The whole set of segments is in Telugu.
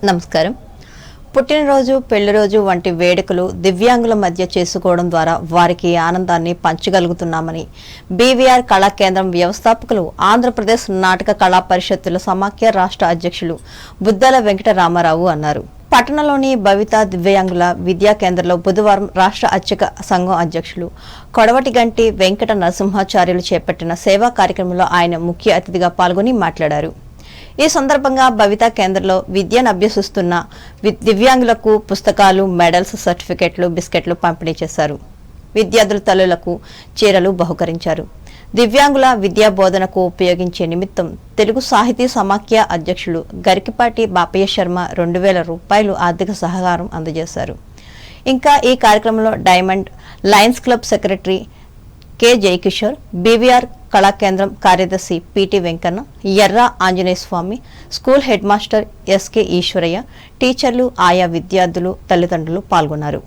నమస్కారం. పుట్టినరోజు, పెళ్లిరోజు వంటి వేడుకలు దివ్యాంగుల మధ్య చేసుకోవడం ద్వారా వారికి ఆనందాన్ని పంచగలుగుతున్నామని బీవీఆర్ కళా కేంద్రం వ్యవస్థాపకులు ఆంధ్రప్రదేశ్ నాటక కళా పరిషత్తుల సమాఖ్య రాష్ట్ర అధ్యక్షులు బుద్దాల వెంకట రామారావు అన్నారు. పట్టణంలోని భవిత దివ్యాంగుల విద్యా కేంద్రంలో బుధవారం రాష్ట్ర అర్చక సంఘం అధ్యక్షులు కొడవటిగంటి వెంకట నరసింహాచార్యులు చేపట్టిన సేవా కార్యక్రమంలో ఆయన ముఖ్య అతిథిగా పాల్గొని మాట్లాడారు. ఈ సందర్భంగా భవిత కేంద్రంలో విద్యను అభ్యసిస్తున్న దివ్యాంగులకు పుస్తకాలు, మెడల్స్, సర్టిఫికెట్లు, బిస్కెట్లు పంపిణీ చేశారు. విద్యార్థుల తల్లులకు చీరలు బహుకరించారు. దివ్యాంగుల విద్యా బోధనకు ఉపయోగించే నిమిత్తం తెలుగు సాహితీ సమాఖ్య అధ్యక్షులు గరికిపాటి బాపయ్య శర్మ 2000 రూపాయలు ఆర్థిక సహకారం అందజేశారు. ఇంకా ఈ కార్యక్రమంలో diamond lions club secretary K Jayakishore, BVR Kala Kendram కార్యదర్శి PT Venkanna, Erra Anjaneya Swamy, school head master SK Eswaraiah, టీచర్లు, ఆయా విద్యార్థులు, తల్లిదండ్రులు పాల్గొన్నారు.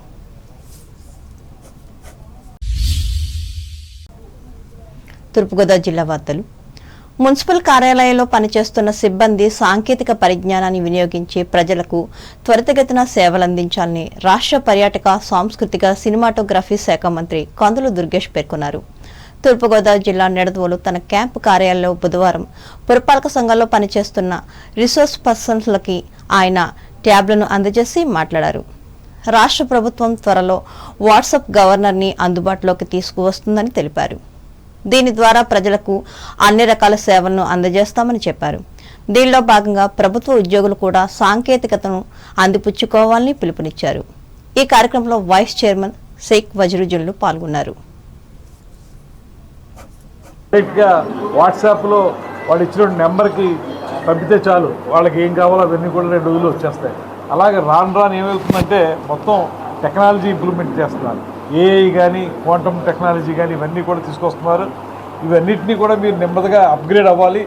తూర్పుగోదావరి జిల్లా వార్తలు. మున్సిపల్ కార్యాలయంలో పనిచేస్తున్న సిబ్బంది సాంకేతిక పరిజ్ఞానాన్ని వినియోగించి ప్రజలకు త్వరితగతిన సేవలందించాలని రాష్ట్ర పర్యాటక, సాంస్కృతిక, సినిమాటోగ్రఫీ శాఖ మంత్రి కందుల దుర్గేష్ పేర్కొన్నారు. తూర్పుగోదావరి జిల్లా నిడదవోలు తన క్యాంపు కార్యాలయంలో బుధవారం పురపాలక సంఘంలో పనిచేస్తున్న రిసోర్స్ పర్సన్స్లకి ఆయన ట్యాబ్లను అందజేసి మాట్లాడారు. రాష్ట్ర ప్రభుత్వం త్వరలో వాట్సాప్ గవర్నర్ని అందుబాటులోకి తీసుకువస్తుందని తెలిపారు. దీని ద్వారా ప్రజలకు అన్ని రకాల సేవలను అందజేస్తామని చెప్పారు. దీనిలో భాగంగా ప్రభుత్వ ఉద్యోగులు కూడా సాంకేతికతను అందిపుచ్చుకోవాలని పిలుపునిచ్చారు. ఈ కార్యక్రమంలో వైస్ చైర్మన్ షేక్ వజరుజున్లు పాల్గొన్నారు. వాట్సాప్లో వాళ్ళు ఇచ్చిన నెంబర్కి పంపితే చాలు, వాళ్ళకి ఏం కావాలో అవన్నీ కూడా 2 రోజులు వచ్చేస్తాయి. అలాగే రాను ఏమవుతుందంటే మొత్తం టెక్నాలజీ ఇంప్లిమెంట్ చేస్తున్నారు. ఏఐ కానీ, క్వాంటమ్ టెక్నాలజీ కానీ ఇవన్నీ కూడా తీసుకొస్తున్నారు. ఇవన్నిటినీ కూడా మీరు నెమ్మదిగా అప్గ్రేడ్ అవ్వాలి,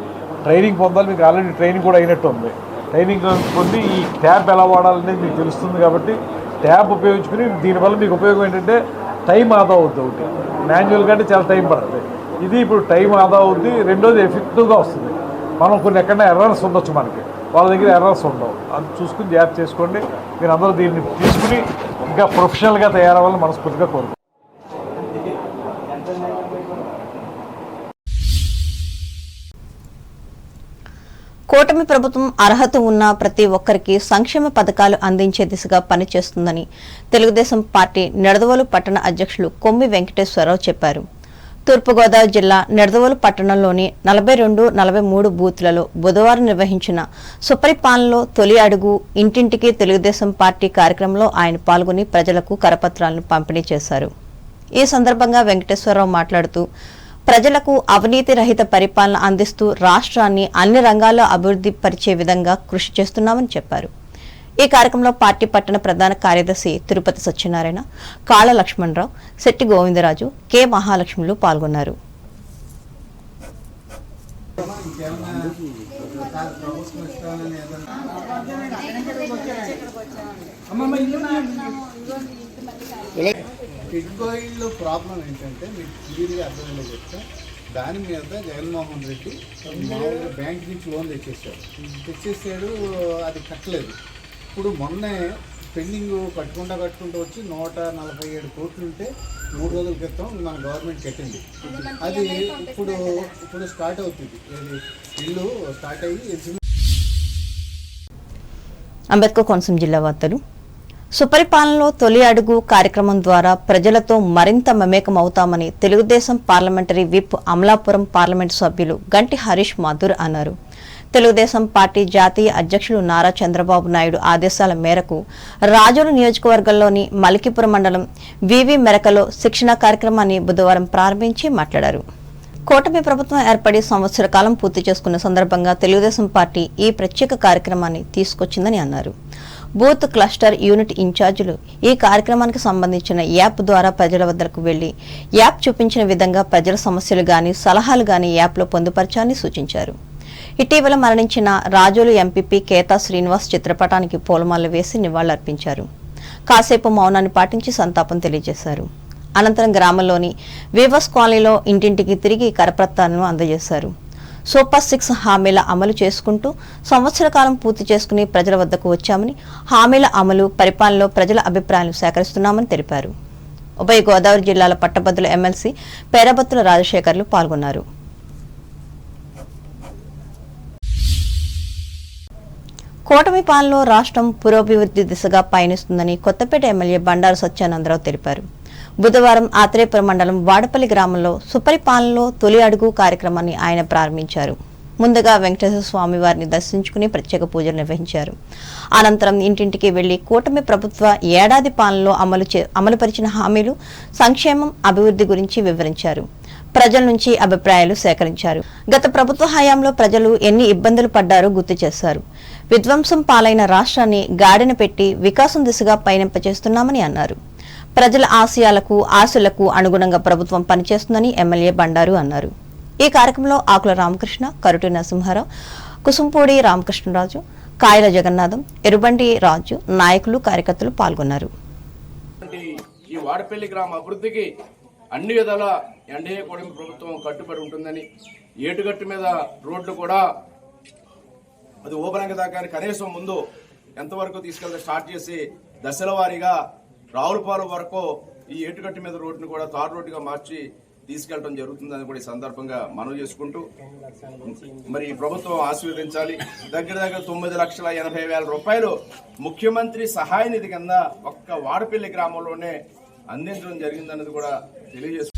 ట్రైనింగ్ పొందాలి. మీకు ఆల్రెడీ ట్రైనింగ్ కూడా అయినట్టు ఉంది. ట్రైనింగ్ పొంది ఈ ట్యాబ్ ఎలా వాడాలనేది మీకు తెలుస్తుంది. కాబట్టి ట్యాబ్ ఉపయోగించుకుని దీనివల్ల మీకు ఉపయోగం ఏంటంటే టైం ఆదా అవుతుంది. ఒకటి మాన్యువల్ కంటే చాలా టైం పడుతుంది. ఇది ఇప్పుడు టైం ఆదా అవుద్ది. రెండోది ఎఫెక్టివ్గా వస్తుంది. మనం కొన్ని ఎక్కడైనా ఎర్రర్స్ ఉండొచ్చు, మనకి వాళ్ళ దగ్గర ఎర్రర్స్ ఉండవు. అది చూసుకుని జాగ్రత్త చేసుకోండి. మీరు అందరూ దీన్ని తీసుకుని ఇంకా ప్రొఫెషనల్గా తయారవ్వాలని మనస్ఫూర్తిగా కోరుకుంటున్నాను. కూటమి ప్రభుత్వం అర్హత ఉన్న ప్రతి ఒక్కరికి సంక్షేమ పథకాలు అందించే దిశగా పనిచేస్తుందని తెలుగుదేశం పార్టీ నిడదవోలు పట్టణ అధ్యక్షులు కొమ్మి వెంకటేశ్వరరావు చెప్పారు. తూర్పుగోదావరి జిల్లా నిడదవోలు పట్టణంలోని 42, 43 బూత్లలో బుధవారం నిర్వహించిన సుపరిపాలనలో తొలి అడుగు ఇంటింటికి తెలుగుదేశం పార్టీ కార్యక్రమంలో ఆయన పాల్గొని ప్రజలకు కరపత్రాలను పంపిణీ చేశారు. ఈ సందర్భంగా వెంకటేశ్వరరావు మాట్లాడుతూ ప్రజలకు అవినీతి రహిత పరిపాలన అందిస్తూ రాష్ట్రాన్ని అన్ని రంగాల్లో అభివృద్ధి పరిచే విధంగా కృషి చేస్తున్నామని చెప్పారు. ఈ కార్యక్రమంలో పార్టీ పట్టణ ప్రధాన కార్యదర్శి తిరుపతి సత్యనారాయణ, కాళ లక్ష్మణరావు, శెట్టి గోవిందరాజు, కె మహాలక్ష్ములు పాల్గొన్నారు. కిడ్కోయిల్లో ప్రాబ్లం ఏంటంటే మీకు క్లియర్గా అర్థమైందో చెప్తే, దాని మీద జగన్మోహన్ రెడ్డి మామూలుగా బ్యాంక్ నుంచి లోన్ తెచ్చేసాడు. అది కట్టలేదు. ఇప్పుడు మొన్నే పెండింగ్ కట్టుకుంటూ వచ్చి 147 కోట్లు ఉంటే 3 రోజుల క్రితం మన గవర్నమెంట్ కట్టింది. అది ఇప్పుడు స్టార్ట్ అవుతుంది. ఇల్లు స్టార్ట్ అయ్యి అంబేద్కర్ కోనసీమ జిల్లా వార్తలు. సుపరిపాలనలో తొలి అడుగు కార్యక్రమం ద్వారా ప్రజలతో మరింత మమేకం అవుతామని Telugu Desam parliamentary whip Amalapuram parliament సభ్యులు గంటి హరీష్ మాథుర్ అన్నారు. తెలుగుదేశం పార్టీ జాతీయ అధ్యక్షులు నారా చంద్రబాబు నాయుడు ఆదేశాల మేరకు రాజోలు నియోజకవర్గంలోని మలికిపురం మండలం వివి మెరకలో శిక్షణా కార్యక్రమాన్ని బుధవారం ప్రారంభించి మాట్లాడారు. కూటమి ప్రభుత్వం ఏర్పడి సంవత్సర కాలం పూర్తి చేసుకున్న సందర్భంగా తెలుగుదేశం పార్టీ ఈ ప్రత్యేక కార్యక్రమాన్ని తీసుకొచ్చిందని అన్నారు. బూత్ క్లస్టర్ యూనిట్ ఇన్ఛార్జీలు ఈ కార్యక్రమానికి సంబంధించిన యాప్ ద్వారా ప్రజల వద్దకు వెళ్లి యాప్ చూపించిన విధంగా ప్రజల సమస్యలు గాని, సలహాలు గాని యాప్లో పొందుపరచాలని సూచించారు. ఇటీవల మరణించిన రాజోలు ఎంపీపీ కేతా శ్రీనివాస్ చిత్రపటానికి పూలమాలలు వేసి నివాళులర్పించారు. కాసేపు మౌనాన్ని పాటించి సంతాపం తెలియజేశారు. అనంతరం గ్రామంలోని వీవర్స్ కాలనీలో ఇంటింటికి తిరిగి కరపత్రాలను అందజేశారు. సూపర్ 6 హామీల అమలు చేసుకుంటూ సంవత్సర కాలం పూర్తి చేసుకుని ప్రజల వద్దకు వచ్చామని, హామీల అమలు, పరిపాలనలో ప్రజల అభిప్రాయాలు సేకరిస్తున్నామని తెలిపారు. ఉభయ గోదావరి జిల్లాల పట్టభద్రుల ఎమ్మెల్సీ పేరబత్తుల రాజశేఖర్లు పాల్గొన్నారు. కూటమి పాలనలో రాష్ట్రం పురోభివృద్ధి దిశగా పయనిస్తుందని కొత్తపేట ఎమ్మెల్యే బండారు సత్యానందరావు తెలిపారు. బుధవారం ఆత్రేయపురం మండలం వాడపల్లి గ్రామంలో సుపరిపాలనలో తొలి అడుగు కార్యక్రమాన్ని ఆయన ప్రారంభించారు. ముందుగా వెంకటేశ్వర స్వామి వారిని దర్శించుకుని ప్రత్యేక పూజలు నిర్వహించారు. అనంతరం ఇంటింటికి వెళ్లి కూటమి ప్రభుత్వ ఏడాది పాలనలో అమలుపరిచిన హామీలు, సంక్షేమం, అభివృద్ధి గురించి వివరించారు. ప్రజల నుంచి అభిప్రాయాలు సేకరించారు. గత ప్రభుత్వ హయాంలో ప్రజలు ఎన్ని ఇబ్బందులు పడ్డారో గుర్తు చేశారు. విధ్వంసం పాలైన రాష్ట్రాన్ని గాడిన పెట్టి వికాసం దిశగా పయనింపచేస్తున్నామని అన్నారు. ప్రజల ఆశయాలకు, ఆశలకు అనుగుణంగా ప్రభుత్వం పనిచేస్తుందని ఎమ్మెల్యే బండారు అన్నారు. ఈ కార్యక్రమంలో ఆకుల రామకృష్ణ, కరుటి నరసింహారావు, కుసుంపూడి రామకృష్ణరాజు, కాయల జగన్నాథం, ఎరుబండి రాజు, నాయకులు, కార్యకర్తలు పాల్గొన్నారు. ఈ వాడపల్లి గ్రామ అభివృద్ధికి అన్ని విధాల ఎన్డీఏ కూటమి ప్రభుత్వం కట్టుబడి ఉంటుందని, ఏటుగట్టు మీద రోడ్లు కూడా అది ఓపెనంగా దాకా కనీసం ముందు ఎంతవరకు తీసుకెళ్తే స్టార్ట్ చేసి దశల వారీగా రావులపాలెం వరకు ఈ ఏటుగట్టు మీద రోడ్డును కూడా తారు రోడ్డుగా మార్చి తీసుకెళ్లడం జరుగుతుందని కూడా ఈ సందర్భంగా మనవి చేసుకుంటూ, మరి ఈ ప్రభుత్వం ఆశీర్వదించాలి. దగ్గర 9,80,000 రూపాయలు ముఖ్యమంత్రి సహాయ నిధి కింద ఒక్క వాడపల్లి గ్రామంలోనే అందించడం జరిగిందన్నది కూడా తెలియజేస్తుంది.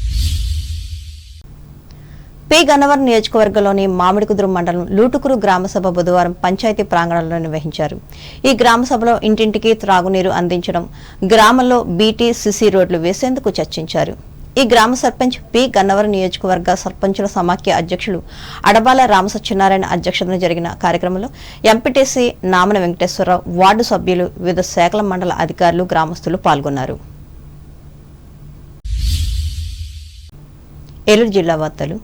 పి గన్నవరం నియోజకవర్గంలోని మామిడికుదురు మండలం లూటుకురు గ్రామసభ బుధవారం పంచాయతీ ప్రాంగణంలో నిర్వహించారు. ఈ గ్రామసభలో ఇంటింటికి త్రాగునీరు అందించడం, గ్రామంలో బీటీ, సిసి రోడ్లు వేసేందుకు చర్చించారు. ఈ గ్రామ సర్పంచ్ పి గన్నవరం నియోజకవర్గ సర్పంచుల సమాఖ్య అధ్యక్షులు అడబాల రామసత్యనారాయణ అధ్యక్షతన జరిగిన కార్యక్రమంలో ఎంపీటీసీ నామన వెంకటేశ్వరరావు, వార్డు సభ్యులు, వివిధ శాఖల మండల అధికారులు, గ్రామస్తులు పాల్గొన్నారు. ఏలూరు జిల్లా వార్తలు.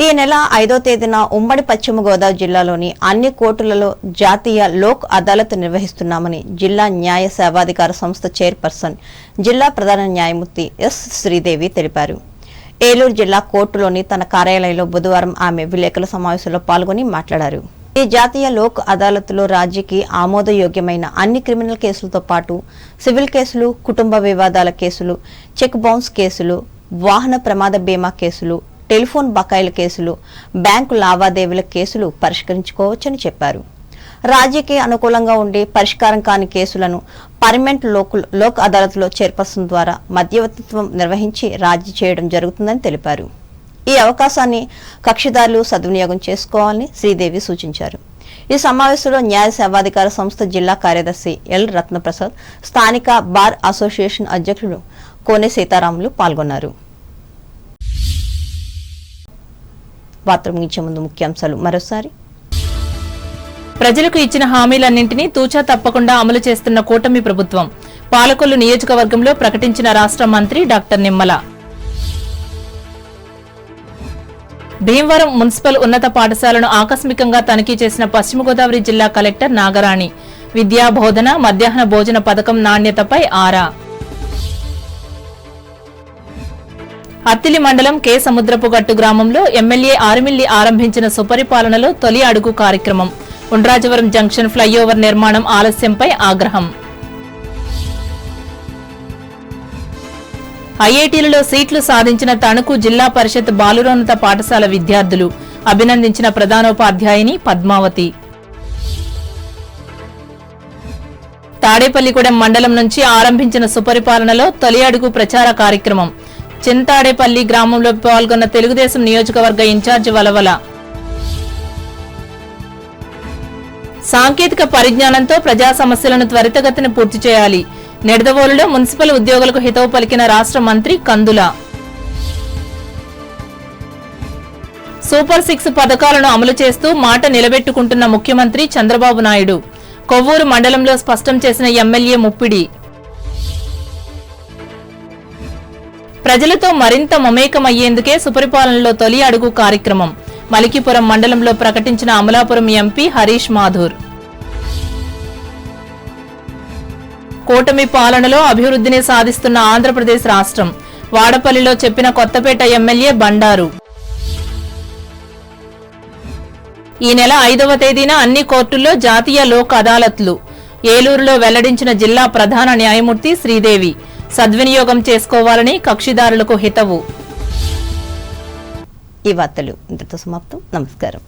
ఈ నెల 5వ తేదీన ఉమ్మడి పశ్చిమ గోదావరి జిల్లాలోని అన్ని కోర్టులలో జాతీయ లోక్ అదాలత్ నిర్వహిస్తున్నామని జిల్లా న్యాయ సేవాధికార సంస్థ చైర్పర్సన్, జిల్లా ప్రధాన న్యాయమూర్తి ఎస్ శ్రీదేవి తెలిపారు. ఏలూరు జిల్లా కోర్టులోని తన కార్యాలయంలో బుధవారం ఆమె విలేకరుల సమావేశంలో పాల్గొని మాట్లాడారు. ఈ జాతీయ లోక్ అదాలత్లో రాజీకి ఆమోదయోగ్యమైన అన్ని క్రిమినల్ కేసులతో పాటు సివిల్ కేసులు, కుటుంబ వివాదాల కేసులు, చెక్ బౌన్స్ కేసులు, వాహన ప్రమాద బీమా కేసులు, టెలిఫోన్ బకాయిల కేసులు, బ్యాంకు లావాదేవీల కేసులు పరిష్కరించుకోవచ్చని చెప్పారు. రాజీకి అనుకూలంగా ఉండి పరిష్కారం కాని కేసులను పర్మనెంట్ లోక్ అదాలత్లో చైర్పర్సన్ ద్వారా మధ్యవర్తిత్వం నిర్వహించి రాజీ చేయడం జరుగుతుందని తెలిపారు. ఈ అవకాశాన్ని కక్షిదారులు సద్వినియోగం చేసుకోవాలని శ్రీదేవి సూచించారు. ఈ సమావేశంలో న్యాయ సేవాధికార సంస్థ జిల్లా కార్యదర్శి ఎల్ రత్నప్రసాద్, స్థానిక బార్ అసోసియేషన్ అధ్యక్షులు కోనె సీతారాములు పాల్గొన్నారు. వార్తలు ముగించే ముందు ముఖ్యాంశాలు మరోసారి. ప్రజలకు ఇచ్చిన హామీలన్నింటినీ తూచా తప్పకుండా అమలు చేస్తున్న కూటమి ప్రభుత్వం, పాలకొల్లు నియోజకవర్గంలో ప్రకటించిన రాష్ట్ర మంత్రి డాక్టర్ నిమ్మల. భీమవరం మున్సిపల్ ఉన్నత పాఠశాలను ఆకస్మికంగా తనిఖీ చేసిన పశ్చిమ గోదావరి జిల్లా కలెక్టర్ నాగరాణి. విద్యా బోధన, మధ్యాహ్న భోజన పథకం నాణ్యతపై ఆరా. అత్తిలి మండలం కె సముద్రపు గట్టు గ్రామంలో ఎమ్మెల్యే ఆరుమిల్లి ఆరంభించిన సుపరిపాలనలో తొలి అడుగు కార్యక్రమం. ఉండ్రాజవరం జంక్షన్ ఫ్లైఓవర్ నిర్మాణం ఆలస్యంపై ఆగ్రహం. ఐఐటీలలో సీట్లు సాధించిన తణుకు జిల్లా పరిషత్ బాలురోన్నత పాఠశాల విద్యార్థులు. అభినందించిన ప్రధానోపాధ్యాయుని పద్మావతి. తాడేపల్లిగూడెం మండలం నుంచి ఆరంభించిన సుపరిపాలనలో తొలి అడుగు ప్రచార కార్యక్రమం. చింతాడేపల్లి గ్రామంలో పాల్గొన్న తెలుగుదేశం నియోజకవర్గ ఇన్ఛార్జి వలవల. సాంకేతిక పరిజ్ఞానంతో ప్రజా సమస్యలను త్వరితగతిన పూర్తి చేయాలి. నిడదవోలులో మున్సిపల్ ఉద్యోగులకు హితవు పలికిన రాష్ట్ర మంత్రి కందుల. సూపర్ 6 పథకాలను అమలు చేస్తూ మాట నిలబెట్టుకుంటున్న ముఖ్యమంత్రి చంద్రబాబు నాయుడు. కొవ్వూరు మండలంలో స్పష్టం చేసిన ఎమ్మెల్యే ముప్పిడి. ప్రజలతో మరింత మమేకమయ్యేందుకే సుపరిపాలనలో తొలి అడుగు కార్యక్రమం. మలికిపురం మండలంలో ప్రకటించిన అమలాపురం ఎంపీ హరీష్ మాథూర్. కూటమి పాలనలో అభివృద్ధిని సాధిస్తున్న ఆంధ్రప్రదేశ్ రాష్ట్రం. వాడపల్లిలో చెప్పిన కొత్తపేట ఎమ్మెల్యే బండారు. ఈ నెల 5వ తేదీన అన్ని కోర్టుల్లో జాతీయ లోక్ అదాలత్లు. ఏలూరులో వెల్లడించిన జిల్లా ప్రధాన న్యాయమూర్తి శ్రీదేవి. సద్వినియోగం చేసుకోవాలని కక్షిదారులకు హితవు. ఈ వార్తలు ఇంతటితో సమాప్తం. నమస్కారం.